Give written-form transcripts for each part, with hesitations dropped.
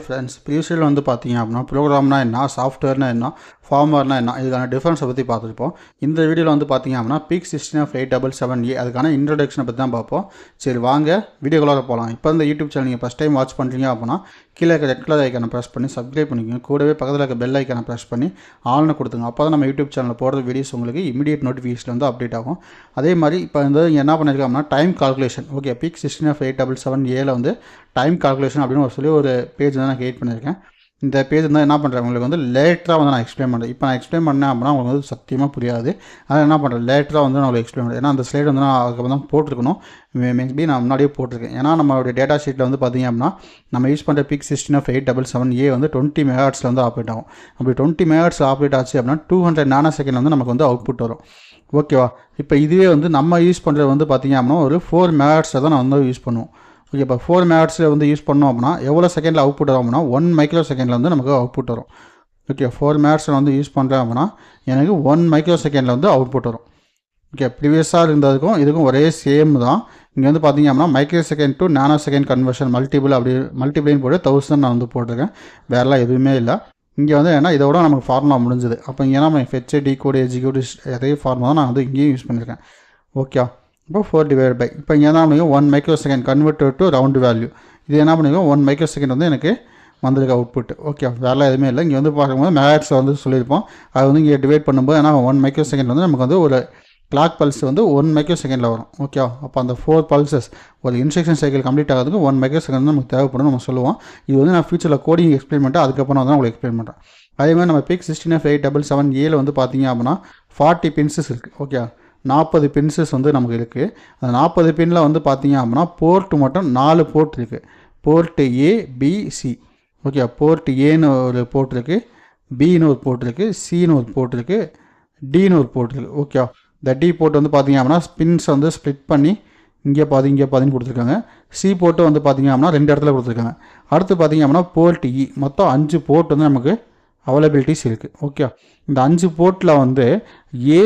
Friends, ப்ரீவியஸில் வந்து பார்த்தீங்க அப்படின்னா ப்ரோக்ராம்னா என்ன, சாஃப்ட்வேர்னா என்ன, ஃபார்மர்னா என்ன, இதுக்கான டிஃப்ரென்ஸை பற்றி பார்த்துருப்போம். இந்த வீடியோவில் வந்து பார்த்தீங்க அப்படின்னா PIC 16877A அதுக்கான இன்ட்ரடக்ஷனை பற்றி தான் பார்ப்போம். சரி வாங்க வீடியோக்குள்ளார போகலாம். இப்போ இந்த யூடியூப் சேனல் நீங்கள் ஃபஸ்ட் டைம் வாட்ச் பண்ணுறீங்க அப்படின்னா கீழே இருக்க ரெட் கலர் ஐக்கானை ப்ரெஸ் பண்ணி சப்ஸ்கிரைப் பண்ணிக்கோங்க. கூடவே பக்கத்தில் இருக்க பெல் ஐக்கானை ப்ரெஸ் பண்ணி ஆல்னு கொடுத்துங்க. அப்போ தான் நம்ம யூடியூப் சேனலில் போடுற வீடியோஸ் உங்களுக்கு இமீடியட் நோட்டிஃபிகேஷன் வந்து அப்டேட் ஆகும். அதே மாதிரி இப்போ வந்து என்ன பண்ணியிருக்கோம்னா time calculation. Okay, PIC 16877A வந்து டைம் கால்குலேஷன் அப்படின்னு சொல்லி ஒரு பேஜ் வந்து நான் கிரியேட் பண்ணியிருக்கேன். இந்த பேஜ் வந்து என்ன பண்ணுறேன், உங்களுக்கு வந்து லேட்டராக வந்து நான் எக்ஸ்பிளைன் பண்ணுறேன். இப்போ நான் எக்ஸ்பிளைன் பண்ணேன் அப்படின்னா உங்களுக்கு வந்து சத்தியமாக புரியாது. அதனால் என்ன பண்ணுறேன், லேட்டராக வந்து நான் உங்களுக்கு எக்ஸ்பிளைன் பண்ணுறேன். ஏன்னா அந்த ஸ்லைடு வந்து நான் அதுக்கப்புறம் தான் போட்டிருக்கணும். மேபி நான் முன்னாடியே போட்டிருக்கேன். ஏன்னா நம்மளுடைய டேட்டா ஷீட்டில் வந்து பார்த்தீங்க அப்படின்னா நம்ம யூஸ் பண்ணுற PIC 16877A வந்து 20 மெகாஹெர்ட்ஸில் வந்து ஆப்ரேட் ஆகும். அப்படி 20 மெகாஹெர்ட்ஸ் ஆப்ரேட் ஆச்சு அப்படின்னா 200 நானோசெகண்ட் வந்து நமக்கு வந்து அவுட்புட் வரும். ஓகேவா? இப்போ இதுவே வந்து நம்ம யூஸ் பண்ணுறது வந்து பார்த்தீங்க அப்படின்னா ஒரு 4 மெகாஹெர்ட்ஸில் தான் நான் வந்து யூஸ் பண்ணுவோம். ஓகே, இப்போ 4 மெகாஹெர்ட்ஸில் வந்து யூஸ் பண்ணோம் அப்படின்னா எவ்வளோ செகண்டில் அவுட்புட் வரும் அப்படின்னா 1 மைக்ரோ செகண்டில் வந்து நமக்கு அவுட்புட் வரும். ஓகே, 4 மெகாஹெர்ட்ஸில் வந்து யூஸ் பண்ணுறேன் அப்படின்னா எனக்கு 1 மைக்ரோ செகண்டில் வந்து அவுட்புட் வரும். ஓகே, ப்ரீவியஸாக இருந்ததுக்கும் இதுக்கும் ஒரே சேம் தான். இங்கே வந்து பார்த்தீங்க அப்படின்னா micro second to nano second conversion மல்டிபிள்னு போட்டு 1000 நான் வந்து போட்டிருக்கேன். வேறெல்லாம் எதுவுமே இல்லை. இங்கே வந்து ஏன்னா இதோட நமக்கு ஃபார்முலா முடிஞ்சுது. அப்போ இங்கே நம்ம ஃபெச், டிகோடு, எக்ஸிக்யூட் அதே ஃபார்முலா தான் நான் வந்து இங்கேயும் யூஸ் பண்ணியிருக்கேன். ஓகே, இப்போ 4/, இப்போ இங்கே என்ன பண்ணிக்கோ 1 micro second convert to round value. இது என்ன பண்ணிக்கோ 1 மைக்ரோ செகண்ட் வந்து எனக்கு வந்திருக்கு அவுட்புட். ஓகே, வேலை எதுவுமே இல்லை. இங்கே வந்து பார்க்கும்போது மெகாஹெர்ட்ஸை வந்து சொல்லியிருப்போம். அது வந்து இங்கே டிவைட் பண்ணும்போது ஏன்னா 1 மைக்ரோ செகண்ட் வந்து நமக்கு வந்து ஒரு கிளாக் பல்ஸ் வந்து 1 மைக்ரோ செகண்டில் வரும். ஓகே, அப்போ அந்த 4 பல்சஸ் ஒரு இன்ஸ்ட்ரக்ஷன் சைக்கிள் கம்ப்ளீட் ஆகிறதுக்கு 1 மைக்ரோ செகண்ட் வந்து நமக்கு தேவைப்படும் நம்ம சொல்லுவோம். இது வந்து நான் ஃபியூச்சரில் கோடிங் எக்ஸ்பிளைன் பண்ணிட்டு அதுக்கப்புறம் வந்து உங்களுக்கு எக்ஸ்பிளைன் பண்ணுறேன். அதேமாதிரி நம்ம PIC 16877A வந்து பார்த்தீங்க அப்படின்னா 40 பின்சஸ் இருக்குது. ஓகே, 40 பின்சஸ் வந்து நமக்கு இருக்குது. அந்த 40 பின்னில் வந்து பார்த்தீங்க அப்படின்னா போர்ட்டு மட்டும் 4 போர்ட் இருக்குது. Port A, B, C. Okay, port ஏன்னு ஒரு போர்ட் இருக்குது, பின்னு ஒரு போர்ட் இருக்குது, சின்னு ஒரு போர்ட் இருக்குது, டின்னு ஒரு போர்ட் இருக்குது. ஓகே, இந்த டி போர்ட் வந்து பார்த்தீங்க அப்படின்னா பின்ஸ் வந்து ஸ்ப்ளிட் பண்ணி இங்கே பாதின்னு கொடுத்துருக்காங்க. சி போர்ட்டு வந்து பார்த்தீங்க அப்படின்னா 2 இடத்துல கொடுத்துருக்காங்க. அடுத்து பார்த்தீங்க அப்படின்னா போர்ட் இ மொத்தம் 5 போர்ட் வந்து நமக்கு அவைலபிலிட்டிஸ் இருக்குது. ஓகே, இந்த 5 போர்ட்டில் வந்து ஏ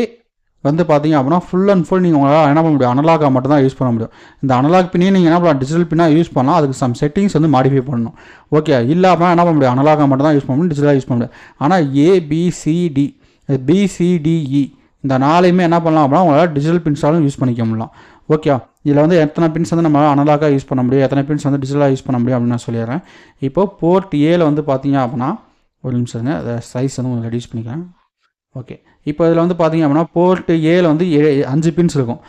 வந்து பார்த்தீங்க அப்படின்னா ஃபுல் அண்ட் ஃபுல் நீங்கள் உங்களால் என்ன பண்ண முடியும், அனலாகாக மட்டும் தான் யூஸ் பண்ண முடியும். இந்த அனலாக் பின்னே நீங்கள் என்ன பண்ணலாம், டிஜிட்டல் பின்னாக யூஸ் பண்ணலாம். அதுக்கு சம் செட்டிங்ஸ் வந்து மாடிஃபை பண்ணணும். ஓகே, இல்லாமல் என்ன பண்ண முடியும், அனலாகாக மட்டும் தான் யூஸ் பண்ண முடியும், டிஜிட்டலாக யூஸ் பண்ண முடியும். ஆனால் ஏபிசிடி பிசிடிஇ இந்த 4மே என்ன பண்ணலாம் அப்படின்னா உங்களால் டிஜிட்டல் பின்ஸாலும் யூஸ் பண்ணிக்க முடியலாம். ஓகே, இதில் வந்து எத்தனை பின்ஸ் வந்து நம்மளால் அனலாகாக யூஸ் பண்ண முடியும், எத்தனை பின்ஸ் வந்து டிஜிட்டலாக யூஸ் பண்ண முடியும் அப்படின்னு நான் சொல்லிடுறேன். இப்போ போர்ட் ஏல வந்து பார்த்தீங்க அப்படின்னா ஒரு நிமிஷங்க, அதை சைஸ் வந்து உங்களுக்கு ரெடியூஸ் பண்ணிக்கிறேன். ஓகே, இப்போ இதில் வந்து பார்த்தீங்க அப்படின்னா போர்ட் ஏல வந்து 5 பின்ஸ் இருக்கும்.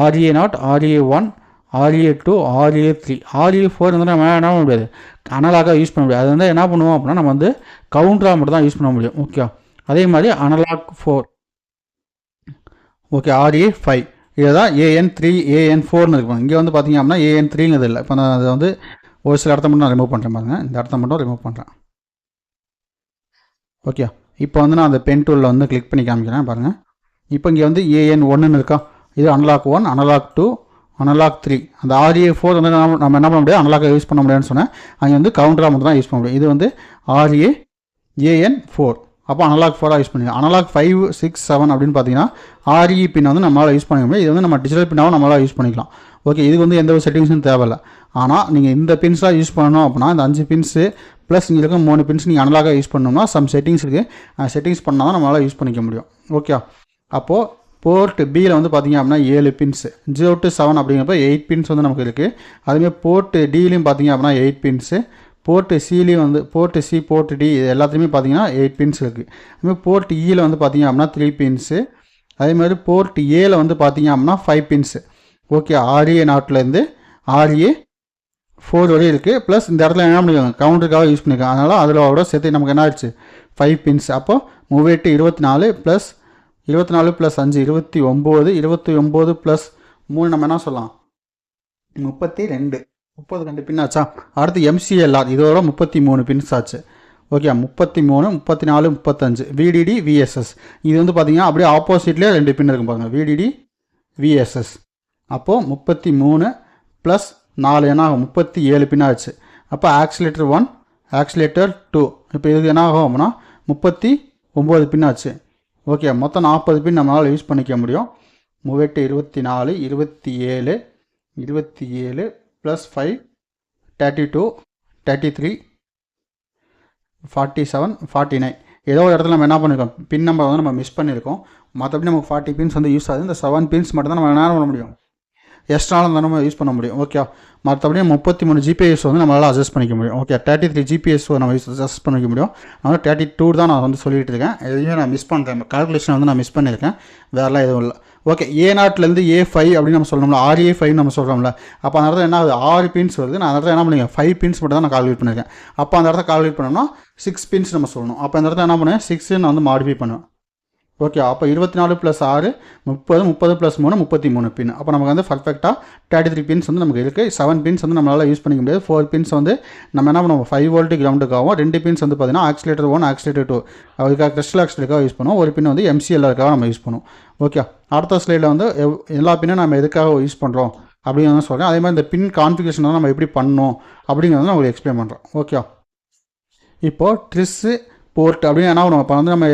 RA0, RA1, RA2, RA3, RA4 வந்து நம்ம என்ன பண்ண முடியாது, அனலாகாக யூஸ் பண்ண முடியாது. அது வந்து என்ன பண்ணுவோம் அப்படின்னா நம்ம வந்து கவுண்டராக மட்டும் தான் யூஸ் பண்ண முடியும். ஓகே, அதே மாதிரி அனலாக் 4. ஓகே, RA5 இதை தான் AN3, AN4ன்னு இருக்கும். இங்கே வந்து பார்த்தீங்க அப்படின்னா AN3ங்கிறது இல்லை. இப்போ நான் அதை வந்து ஒரு சில இடத்த மட்டும் நான் ரிமூவ் பண்ணுறேன் பாருங்கள். இந்த இடத்த மட்டும் ரிமூவ் பண்ணுறேன். ஓகே, இப்போ வந்து நான் அந்த பென் டூலில் வந்து கிளிக் பண்ணி காமிக்கிறேன் பாருங்கள். இப்போ இங்கே வந்து AN1ன்னு இருக்கா, இது அனலாக் 1, அனலாக் 2, அனலாக் 3. அந்த RA4 வந்து நம்ம என்ன பண்ண முடியாது, அனலாக யூஸ் பண்ண முடியாதுன்னு சொன்னேன். அங்கே வந்து கவுண்டராக மட்டும் தான் யூஸ் பண்ண முடியும். இது வந்து AN4. அப்போ அனலாக் 4 யூஸ் பண்ணிக்கலாம். அனலாக் 5, 6, 7 அப்படின்னு பார்த்தீங்கன்னா RE பின் வந்து நம்மளால் யூஸ் பண்ணிக்க முடியும். இது வந்து நம்ம டிஜிட்டல் பின்னாவும் நம்மளால் யூஸ் பண்ணிக்கலாம். ஓகே, இது வந்து எந்த ஒரு செட்டிங்ஸும் தேவையில்லை. ஆனால் நீங்கள் இந்த பின்ஸ்லாம் யூஸ் பண்ணணும் அப்படின்னா இந்த 5 பின்ஸு ப்ளஸ் இங்கே இருக்க 3 பின்ஸ் நீங்கள் அனலாக யூஸ் பண்ணணும்னா சம் செட்டிங்ஸ் இருக்குது. செட்டிங்ஸ் பண்ணால் தான் நம்மளால் யூஸ் பண்ணிக்க முடியும். ஓகே, அப்போது போர்ட் பியில் வந்து பார்த்தீங்க அப்படின்னா 7 பின்ஸ், 0 to 7 அப்படிங்கிறப்ப 8 பின்ஸ் வந்து நமக்கு இருக்குது. அதுமாதிரி போர்ட் டிலையும் பார்த்தீங்க அப்படின்னா 8 பின்ஸு, போர்ட்டு சிலையும் வந்து போர்ட்டு சி, போர்ட்டு டி இது எல்லாத்துலேயுமே பார்த்தீங்கன்னா 8 பின்ஸ் இருக்குது. அதுமாதிரி போர்ட் இயில் வந்து பார்த்தீங்க அப்படின்னா 3 பின்ஸு, அதேமாதிரி போர்ட் ஏல வந்து பார்த்தீங்க அப்படின்னா 5 பின்ஸு. ஓகே, RA0லேருந்து RA4 வரையும் இருக்குது. ப்ளஸ் இந்த இடத்துல என்ன பண்ணிருக்காங்க, கவுண்டருக்காக யூஸ் பண்ணியிருக்காங்க. அதனால் அதிலோட சேர்த்து நமக்கு என்ன ஆயிடுச்சு 5 பின்ஸ். அப்போது 24 ப்ளஸ் 24 + 5 29, 29 + 3 நம்ம என்ன சொல்லலாம் 32 பின் ஆச்சா. அடுத்து MCLR இதோட 33 பின்ஸ் ஆச்சு. Okay, 33, 34, 35 VDD, VSS. இது வந்து பார்த்தீங்கன்னா அப்படியே ஆப்போசிட்லேயே 2 பின் இருக்கும் பாருங்கள், VDD, VSS. அப்போது 33 + 4 என்ன ஆகும் 37 பின் ஆச்சு. அப்போ ஆக்சிலேட்டர் 1, ஆக்சிலேட்டர் 2. இப்போ இதுக்கு என்ன ஆகும் அப்படின்னா 39 பின் ஆச்சு. ஓகே, மொத்தம் 40 பின் நம்மளால் யூஸ் பண்ணிக்க முடியும். 24, 27, 27 + 5 32, 33, 47 49 ஏதோ ஒரு இடத்துல நம்ம என்ன பண்ணியிருக்கோம், பின் நம்பர் வந்து நம்ம மிஸ் பண்ணியிருக்கோம். மற்றபடி நமக்கு 40 பின்ஸ் வந்து யூஸ் ஆகுது. இந்த 7 பின்ஸ் மட்டும் தான் நம்ம என்ன பண்ண முடியும், எக்ஸ்ட்ராலும் தான் நம்ம யூஸ் பண்ண முடியும். ஓகே, மற்றபடி 33 ஜிபிஎஸ் வந்து நம்மளால் அட்ஜஸ்ட் பண்ணிக்க முடியும். ஓகே, 33 ஜிபிஎஸ் நம்ம அட்ஜஸ்ட் பண்ணிக்க முடியும். அதனால் 32 தான் நான் வந்து சொல்லிகிட்டு இருக்கேன். எதையும் நான் மிஸ் பண்ணுறேன், கால்குலேஷன் வந்து நான் மிஸ் பண்ணியிருக்கேன், வேறெல்லாம் எதுவும் இல்லை. ஓகே, A0லேருந்து A5 அப்படின்னு நம்ம சொல்லணும்ல, RA5 நம்ம சொல்கிறோம்ல. அப்போ அந்த இடத்துல என்ன ஆகுது, 6 பின்ஸ் வருது. நான் அந்த இடத்துல என்ன பண்ணுங்க, 5 பின்ஸ் மட்டும் தான் நான் கால்குலேட் பண்ணியிருக்கேன். அப்போ அந்த இடத்துல கால்குலேட் பண்ணோம்னா 6 பின்ஸ் நம்ம சொல்லணும். அப்போ அந்த இடத்துல என்ன பண்ணுவேன், 6 நான் வந்து மாடிஃபை பண்ணுவேன். ஓகே, அப்போ 24 + 6 30, 30 + 3 33 பின். அப்போ நமக்கு வந்து பர்ஃபெக்டாக 33 பின்ஸ் வந்து நமக்கு இருக்குது. 7 பின்ஸ் வந்து நம்மளால் யூஸ் பண்ணிக்க முடியாது. 4 பின்ஸ் வந்து நம்ம என்ன பண்ணுவோம், 5 வோல்ட் கிரவுண்டுக்காகவும், 2 பின்ஸ் வந்து பார்த்தீங்கன்னா ஆக்சிலேட்டர் 1 ஆக்சிலேட்டர் 2 அதுக்காக கிறிஸ்டல் ஆக்சிலேட்டருக்காக யூஸ் பண்ணுவோம். ஒரு பின் வந்து MCLருக்காக நம்ம யூஸ் பண்ணுவோம். ஓகே, அடுத்த ஸ்லைடில் வந்து எல்லா பின்னும் நம்ம எதுக்காக யூஸ் பண்ணுறோம் அப்படின்னு சொல்கிறேன். அதே மாதிரி இந்த பின் கான்ஃபிகரேஷன் வந்து நம்ம எப்படி பண்ணணும் அப்படிங்கிறத நான் உங்களுக்கு எக்ஸ்பிளைன் பண்ணுறேன். ஓகே, இப்போது ட்ரிஸ்ஸு போர்ட் அப்படின்னு என்ன நம்ம இப்போ வந்து நம்ம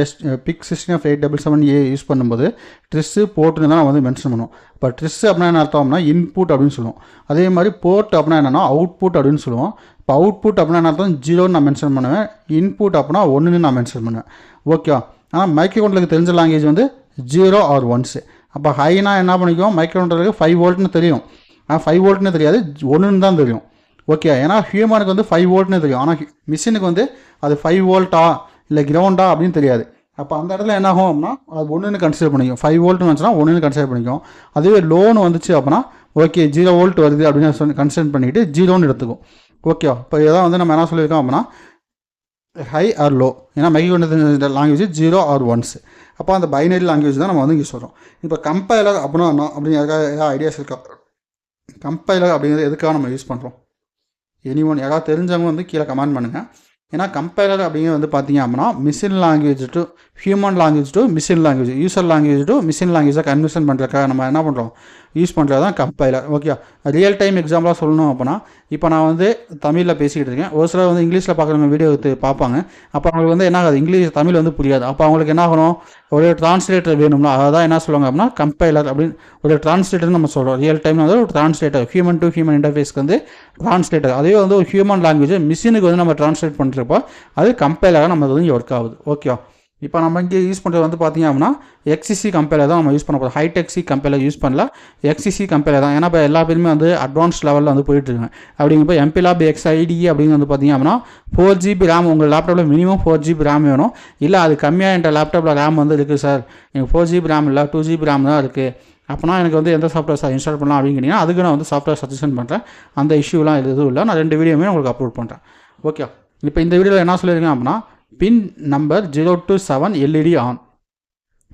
PIC 16877A யூஸ் பண்ணும்போது ட்ரிஸ்ஸு போர்ட்டுன்னு தான் நம்ம வந்து மென்ஷன் பண்ணுவோம். இப்போ ட்ரிஸ்ஸு அப்படின்னா என்ன அர்த்தம்னா இன்புட் அப்படின்னு சொல்லுவோம். அதே மாதிரி போர்ட் அப்படின்னா என்னென்னா அவுட்புட் அப்படின்னு சொல்லுவோம். இப்போ அவுட்புட் அப்படின்னா என்ன அர்த்தம், 0ன்னு நான் மென்ஷன் பண்ணுவேன். இன்புட் அப்படின்னா 1ன்னு நான் மென்ஷன் பண்ணுவேன். ஓகே, ஆனால் மைக்ரோ கண்ட்ரோலுக்கு தெரிஞ்ச லாங்குவேஜ் வந்து 0 or 1s. அப்போ ஹைனா என்ன பண்ணிக்குவோம், மைக்ரோ கண்ட்ரோலுக்கு 5 வோல்ட்னு தெரியும். ஆனால் 5 வோல்ட்னு தெரியாது, 1ன்னு தான் தெரியும். ஓகே, ஏன்னா ஹியூமனுக்கு வந்து 5 வோல்ட்னு தெரியும். ஆனால் மிஷினுக்கு வந்து அது 5 வோல்ட்டா இல்லை கிரவுண்டா அப்படின்னு தெரியாது. அப்போ அந்த இடத்துல என்ன ஆகும் அப்படின்னா அது 1ன்னு கன்சிடர் பண்ணிக்கும். 5 வோல்ட்னு வந்துச்சுன்னா 1ன்னு கன்சிடர் பண்ணிக்கும். அதுவே லோன்னு வந்துச்சு அப்படின்னா ஓகே 0 வோல்ட் வருது அப்படின்னு கன்சிடர் பண்ணிக்கிட்டு 0ன்னு எடுத்துக்கும். ஓகே, இப்போ இதான் வந்து நம்ம என்ன சொல்லியிருக்கோம் அப்படின்னா ஹை ஆர் லோ. ஏன்னா மைக்ரோ லாங்குவேஜ் 0 or 1s. அப்போ அந்த பைனரி லாங்குவேஜ் தான் நம்ம வந்து இங்கே சொல்கிறோம். இப்போ கம்பைலர் அப்படின்னா என்ன அப்படிங்கிறதுக்காக ஏதாவது ஐடியாஸ் இருக்கா? கம்பைலர் அப்படிங்கிறது எதுக்காக நம்ம யூஸ் பண்ணுறோம்? எனிஒன் யாராவது தெரிஞ்சவங்க வந்து கீழே கமெண்ட் பண்ணுங்கள். ஏன்னா கம்பைலர் அப்படிங்கிறது வந்து பார்த்திங்க அப்படின்னா machine language to human language to machine language, user language to machine லாங்குவேஜை கன்வர்ஷன் பண்ணுறதுக்காக நம்ம என்ன பண்ணுறோம், யூஸ் பண்ணுறது தான் கம்பைலர். ஓகே, ரியல் டைம் எக்ஸாம்பிளாக சொல்லணும் அப்படின்னா இப்போ நான் வந்து தமிழில் பேசிக்கிட்டு இருக்கேன். ஒரு சிலர் வந்து இங்கிலீஷில் பார்க்குறவங்க வீடியோ பார்ப்பாங்க. அப்போ அவங்களுக்கு வந்து என்ன ஆகுது, இங்கிலீஷ் தமிழ் வந்து புரியாது. அப்போ அவங்களுக்கு என்ன ஆகணும், ஒரு டிரான்ஸ்லேட்டர் வேணும்னா அதான் என்ன சொல்லுவாங்க அப்படின்னா கம்பைலர் அப்படின்னு ஒரு டிரான்ஸ்லேட்டர்னு நம்ம சொல்கிறோம். ரியல் டைம் வந்து ஒரு டிரான்ஸ்லேட்டர், ஹியூமன் டு ஹியூமன் இன்டர்ஃபேஸ்க்கு வந்து டிரான்ஸ்லேட்டர். அதே வந்து ஒரு ஹியூமன் லாங்குவேஜ் மிஷினுக்கு வந்து நம்ம டிரான்ஸ்லேட் பண்ணுறப்போ அது கம்பைலராக நம்ம வந்து இங்கே ஒர்க் ஆகுது. ஓகே, இப்போ நம்ம இங்கே யூஸ் பண்ணுறது வந்து பார்த்திங்க அப்படின்னா XCC கம்பைலர் தான் நம்ம யூஸ் பண்ண போகிறோம். ஹைடெக் சி கம்பைலர் யூஸ் பண்ணல, XCC கம்பைலர் தான். ஏன்னா இப்போ எல்லா பேருமே வந்து அட்வான்ஸ் லெவலில் வந்து போயிட்டுருக்காங்க. அப்படிங்கிறப்போ MPLAB XIDE அப்படிங்கிறது வந்து பார்த்திங்க அப்படின்னா 4 GB ரேம் உங்கள் லேப்டாப்பில் மினிமம் 4 GB ரேம் வேணும். இல்லை அது கம்மியாக என்ற லேப்டாப்பில் ரேம் வந்து இருக்குது சார், எனக்கு 4 GB ரேம் இல்லை 2 GB ரேம் தான் இருக்குது, அப்போனா எனக்கு வந்து எந்த சாஃப்ட்வேர் சார் இன்ஸ்டால் பண்ணலாம் அப்படிங்கிறீங்கன்னா அதுக்கு நான் வந்து சாஃப்ட்வேர் சஜஷன் பண்ணுறேன். அந்த இஷ்யூலாம் எதுவும் இல்லை, நான் 2 வீடியோமே உங்களுக்கு அப்லோட் பண்ணுறேன். ஓகே, இப்போ இந்த வீடியோவில் என்ன சொல்லியிருக்கேன் அப்படின்னா pin number 0 to 7 LED on.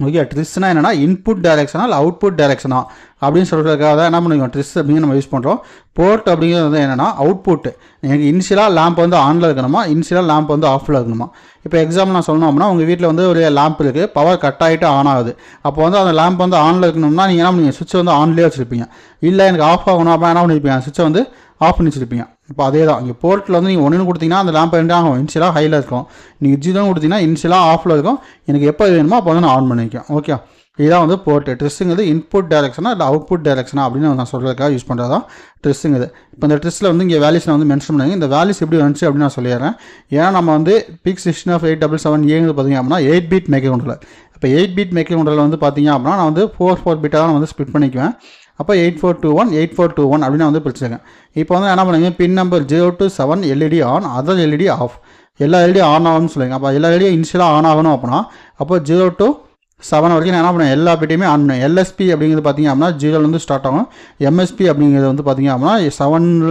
Okay, ட்ரிஸ்னா என்னென்னா இன்புட் டைரெக்ஷனா இல்லை அவுட்புட் டைரெக்ஷனா அப்படின்னு சொல்கிறதுக்காக தான் என்ன பண்ணுவோம் ட்ரிஸ் அப்படின்னு நம்ம யூஸ் பண்ணுறோம். போர்ட் அப்படிங்கிறது வந்து என்னென்னா அவுட்புட். எனக்கு இனிஷியலாக லேம்ப் வந்து ஆனில் இருக்கணுமா, இனிஷியலாக லேம்ப் வந்து ஆஃபில் இருக்கணுமா. இப்போ எக்ஸாம்பிள் நான் சொல்லணும் அப்படின்னா உங்கள் வீட்டில் வந்து ஒரு லேம்ப் இருக்குது, பவர் கட் ஆகிட்டு ஆன் ஆகுது. அப்போ வந்து அந்த லேம்ப் வந்து ஆனில் இருக்கணும்னா நீங்கள் என்ன பண்ணுவீங்க, சுவிட்ச் வந்து ஆன்லேயே வச்சுருப்பீங்க. இல்லை எனக்கு ஆஃப் ஆகணும் அப்போ என்ன பண்ணியிருப்பீங்க, சுவிட்சை வந்து ஆஃப் பண்ணி வச்சுருப்பீங்க. இப்போ அதே தான் இங்கே போர்ட்டில் வந்து நீங்கள் 1ன்னு கொடுத்தீங்கன்னா அந்த லேம்ப் என்ன ஆகும், இனிஷியலாக ஹையில் இருக்கும். நீங்கள் 0ன்னு கொடுத்தீங்கன்னா இனிஷியலாக ஆஃபில் இருக்கும். எனக்கு எப்போ வேணுமோ அப்போ வந்து நான் ஆன் பண்ணிக்கும். ஓகே, இதுதான் வந்து போர்ட்டு. ட்ரிஸ்ஸுங்கிறது இன்புட் டைரெக்ஷனா இல்லை அவுட்புட் டைரெக்ஷனா அப்படின்னு நான் சொல்கிறதுக்காக யூஸ் பண்ணுறது தான் ட்ரிஸ்ஸுங்குது. இப்போ இந்த ட்ரிஸ்ஸில் வந்து இங்கே வேல்யூஸ் நான் வந்து மென்ஷன் பண்ணுங்க. இந்த வேல்யூஸ் எப்படி வந்துச்சு அப்படின்னு நான் சொல்லிடுறேன். ஏன்னா நம்ம வந்து PIC 16877A பார்த்திங்க அப்படின்னா 8 பிட் மைக்ரோ கண்ட்ரோலர். இப்போ 8 பிட் மைக்ரோ கண்ட்ரோலர் வந்து பார்த்திங்க அப்படின்னா நான் வந்து 4 பிட்டாக தான் வந்து ஸ்பிட் பண்ணிக்குவேன். அப்போ 8421 8421 அப்படின்னு வந்து பிரிச்சுருக்கேன். இப்போ வந்து என்ன பண்ணுங்க, pin number 0 to 7 LED on, other LED off. எல்லா LED ஆன் ஆகும்னு சொல்லுங்க. அப்போ எல்லா LED இனிஷியலாக ஆன் ஆகணும் அப்படின்னா அப்போ 0 to 7 வரைக்கும் நான் என்ன பண்ணுவேன், எல்லா பிட்டையுமே ஆன் பண்ணுவேன். LSP அப்படிங்கிறது பார்த்திங்க அப்படின்னா 0லேருந்து ஸ்டார்ட் ஆகும். MSP அப்படிங்கிறது வந்து பார்த்திங்க அப்படின்னா 7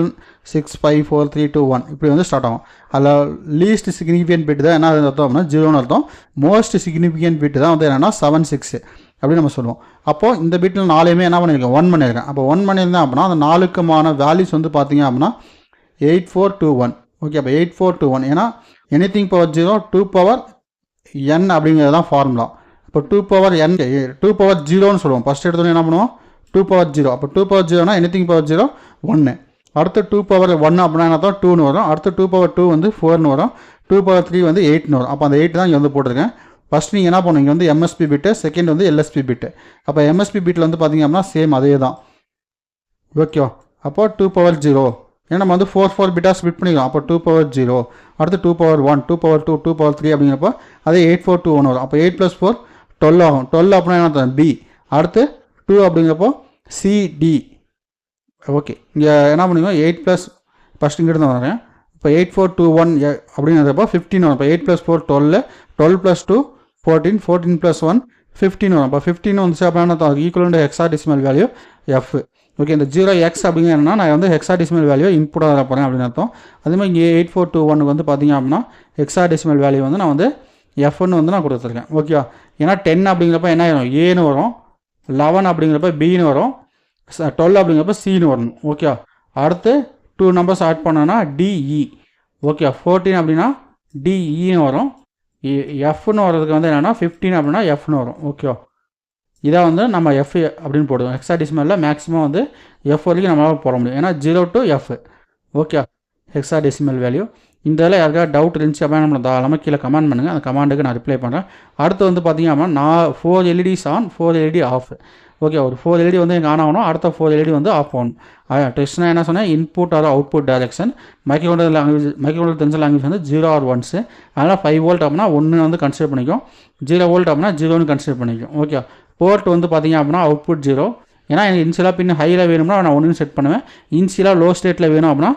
6 5 4 3 2 1 இப்படி வந்து ஸ்டார்ட் ஆகும். அதில் லீஸ்ட் சிக்னிஃபிகன்ட் பிட் தான் என்ன அர்த்தம் அப்படின்னா 0ன்னு அர்த்தம். மோஸ்ட் சிக்னிஃபிகன்ட் பிட் தான் வந்து என்னென்னா 7 6 அப்படின்னு நம்ம சொல்லுவோம். அப்போது இந்த பிட்டில் 4மே என்ன பண்ணியிருக்கேன், 1 பண்ணியிருக்கேன். அப்போ 1 பண்ணியிருந்தேன் அப்படின்னா அந்த 4க்குமான வேல்யூஸ் வந்து பார்த்திங்க அப்படின்னா 8421. ஓகே, அப்போ 8421 ஏன்னா எனிதிங் பவர் 0 2 பவர் n அப்படிங்கிறது தான் ஃபார்முலா. இப்போ 2 பவர் n 2 பவர் 0ன்னு சொல்லுவோம். ஃபஸ்ட் எடுத்தோன்னே என்ன பண்ணுவோம் 2 பவர் 0. அப்போ 2 பவர் 0னா எனிதிங் பவர் 0 1. அடுத்து 2 பவர் 1 அப்படின்னா என்ன தான் 2ன்னு வரும். அடுத்து 2 பவர் 2 வந்து 4ன்னு வரும். 2 பவர் 3 வந்து 8ன்னு வரும். அப்போ அந்த 8 தான் இங்கே வந்து போட்டிருக்கேன். ஃபஸ்ட் நீங்கள் என்ன பண்ணுவீங்க வந்து MSP பிட்டு, செகண்ட் வந்து LSP பிட்டு. அப்போ MSP பிட்டில் வந்து பார்த்திங்க அப்படின்னா சேம் அதே தான். ஓகேவா, அப்போ 2 பவர் 0 ஏன்னா நம்ம வந்து 4 பிட்டாக ஸ்பிட் பண்ணிக்கலாம். அப்போ 2 பவர் 0, அடுத்து 2 பவர் 1, 2 பவர் 2, 2 பவர் 3 அப்படிங்கிறப்போ அதே 8421 வரும். அப்போ 8 + 4 12 ஆகும். 12 அப்படின்னா என்ன தரும் பி. அடுத்து 2 அப்படிங்கிறப்போ சிடி. ஓகே, இங்கே என்ன பண்ணிக்கோங்க 8 + ஃபஸ்ட் இங்கிட்டு தான் வரேன். இப்போ 8421 அப்படிங்கிறப்போ 15 வரும். இப்போ 8 + 4 12, 12 + 2 14, 14 + 1 15 வரும். இப்போ 15 வந்துச்சு அப்படின்னா equal hexadecimal value F. Okay, இந்த 0x அப்படிங்கன்னா நான் வந்து ஹெக்ஸாடெசிமல் வேல்யூ இன்புட்டாக வர போகிறேன் அப்படின்னு அர்த்தம். அதேமாதிரி இங்கே 8421 வந்து பார்த்திங்க அப்படின்னா ஹெக்ஸாடெசிமல் வேல்யூ வந்து நான் வந்து எஃப்னு வந்து நான் கொடுத்துருக்கேன். ஓகேவா, ஏன்னா 10 அப்படிங்கிறப்ப என்ன ஆயிரும் ஏன்னு வரும், 11 அப்படிங்கிறப்ப பின்னு வரும், 12 அப்படிங்கிறப்ப சின்னு வரணும். ஓகே, அடுத்து 2 நம்பர்ஸ் ஆட் பண்ணோன்னா டிஇ. ஓகே, 14 அப்படின்னா டிஇன்னு வரும். எஃப்னு வர்றதுக்கு வந்து என்னென்னா 15 அப்படின்னா எஃப்னு வரும். ஓகேவா, இதை வந்து நம்ம எஃப் அப்படின்னு போடுவோம். ஹெக்ஸாடெசிமலில் மேக்ஸிமம் வந்து எஃப் வரைக்கும் நம்மளால் போட முடியும். ஏன்னா 0 to F. Okay, hexadecimal value. இந்த இதில் யாருக்காவது டவுட் இருந்துச்சு அப்படின்னா நம்ம தாராளமாக கீழே கமெண்ட் பண்ணுங்கள். அந்த கமாண்டுக்கு நான் ரிப்ளை பண்ணுறேன். அடுத்து வந்து பார்த்திங்க அப்படின்னா 4 LEDs on, 4 LED off. Okay, ஒரு 4 LED வந்து எங்கே ஆன் ஆகணும், அடுத்த 4 LED வந்து ஆஃப் ஆகணும். டெஸ்ட்னா என்ன சொன்னேன், input or output direction. Microcontroller தெரிஞ்ச லாங்குவேஜ் வந்து 0 or 1. அதனால் 5 வோல்ட் அப்படின்னா 1 வந்து கன்சிடர் பண்ணிக்கும், 0 வோல்ட் அப்படின்னா 0ன்னு கன்சிடர் பண்ணிக்கும். ஓகே, போர்ட் வந்து பார்த்திங்க அப்படின்னா அவுட்புட் 0. ஏன்னா எனக்கு இன்சியலாக பின் ஹையில் வேணும்னா நான் 1 செட் பண்ணுவேன், இன்சியலாக லோ ஸ்டேட்டில் வேணும் அப்படின்னா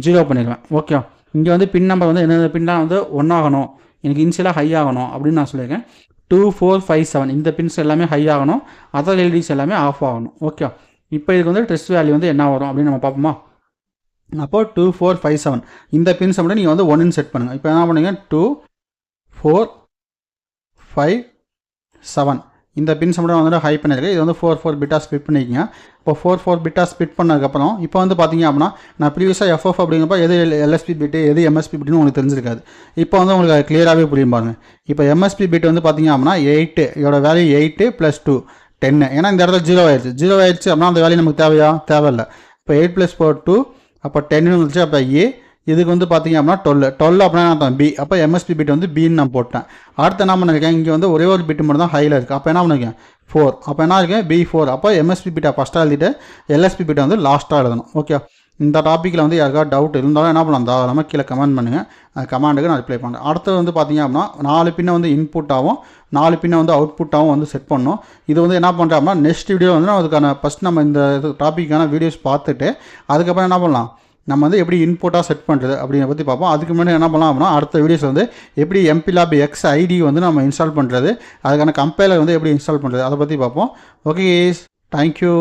0 பண்ணிடுவேன். ஓகே, இங்கே வந்து பின் நம்பர் வந்து என்னென்ன பின்லாம் வந்து 1 ஆகணும், எனக்கு இன்சியலாக ஹை ஆகணும் அப்படின்னு நான் சொல்லியிருக்கேன். 2, 4, 5, 7 இந்த பின்ஸ் எல்லாமே ஹை ஆகணும், அதர் எல்இடிஸ் எல்லாமே ஆஃப் ஆகணும். ஓகே, இப்போ இதுக்கு வந்து டெஸ்ட் வேல்யூ வந்து என்ன வரும் அப்படின்னு நம்ம பார்ப்போமா. அப்போது 2, 4, 5, 7 இந்த பின்ஸை மட்டும் நீங்கள் வந்து 1ன்னு செட் பண்ணுங்கள். இப்போ என்ன பண்ணுங்க 2, 4, 5, 7 இந்த பின்ஸை மட்டும் வந்து ஹை பண்ணியிருக்கேன். இது வந்து 4 பிட்டாக ஸ்பிட் பண்ணிக்கிங்க. இப்போ 4 பிட்டாக ஸ்பிட் பண்ணதுக்கப்புறம் இப்போ வந்து பார்த்திங்க அப்படின்னா நான் ப்ரீவியஸாக எஃப்எஃப் அப்படிங்கிறப்ப எது எல்எஸ்பி பிட்டு எது எம்எஸ்பி பிட்டுன்னு உங்களுக்கு தெரிஞ்சிருக்காது. இப்போ வந்து உங்களுக்கு அது கிளியராகவே புரியும் பாருங்க. இப்போ எம்எஸ்பி பிட் வந்து பார்த்திங்க அப்படின்னா 8, இதோட வேல்யூ 8 + 2 10. ஏன்னா இந்த இடத்துல 0 ஆயிடுச்சு. 0 ஆயிடுச்சு அப்படின்னா அந்த வேல்யூ நமக்கு தேவையில்லை. இப்போ 8 + 4 2, அப்போ 10 வந்துச்சு. அப்போ ஏ, இதுக்கு வந்து பார்த்திங்க அப்படின்னா 12 அப்படின்னா நான் பி. அப்போ எம்எஸ்பி பிட் வந்து பின்னு நான் போட்டேன். அடுத்து என்ன பண்ணியிருக்கேன், இங்கே வந்து ஒரே ஒரு பிட்டு மட்டும் தான் ஹையில் இருக்குது. அப்போ என்ன பண்ணியிருக்கேன் 4. அப்போ என்ன இருக்கேன் B4. அப்போ எம்எஸ்பி பிட்டை ஃபஸ்ட்டாக எழுதிட்டு எல்எஸ்பி பிட்டை வந்து லாஸ்ட்டாக எழுதணும். ஓகே, இந்த டாப்பிக்கில் வந்து யாருக்காவது டவுட் இருந்தாலும் என்ன பண்ணலாம், தாராளமாக கீழே கமெண்ட் பண்ணுங்கள். அந்த கமாண்டுக்கு நான் ரிப்ளை பண்ணுறேன். அடுத்தது வந்து பார்த்திங்க அப்படின்னா 4 பின்னை வந்து இன்புட்டாகவும் 4 பின்னை வந்து அவுட்புட்டாகவும் வந்து செட் பண்ணணும். இது வந்து என்ன பண்ணுறோம் அப்படின்னா நெக்ஸ்ட் வீடியோ வந்து அதுக்கான ஃபஸ்ட் நம்ம இந்த டாப்பிக்கான வீடியோஸ் பார்த்துட்டு அதுக்கப்புறம் என்ன பண்ணலாம், நம்ம வந்து எப்படி இன்புட்டாக செட் பண்ணுறது அப்படிங்கிறத பற்றி பார்ப்போம். அதுக்கு முன்னாடி என்ன பண்ணலாம் அப்படின்னா அடுத்த வீடியோஸ் வந்து எப்படி MPLAB X ID வந்து நம்ம இன்ஸ்டால் பண்ணுறது, அதுக்கான கம்பைலர் வந்து எப்படி இன்ஸ்டால் பண்ணுறது அதை பற்றி பார்ப்போம். Okay, thank you.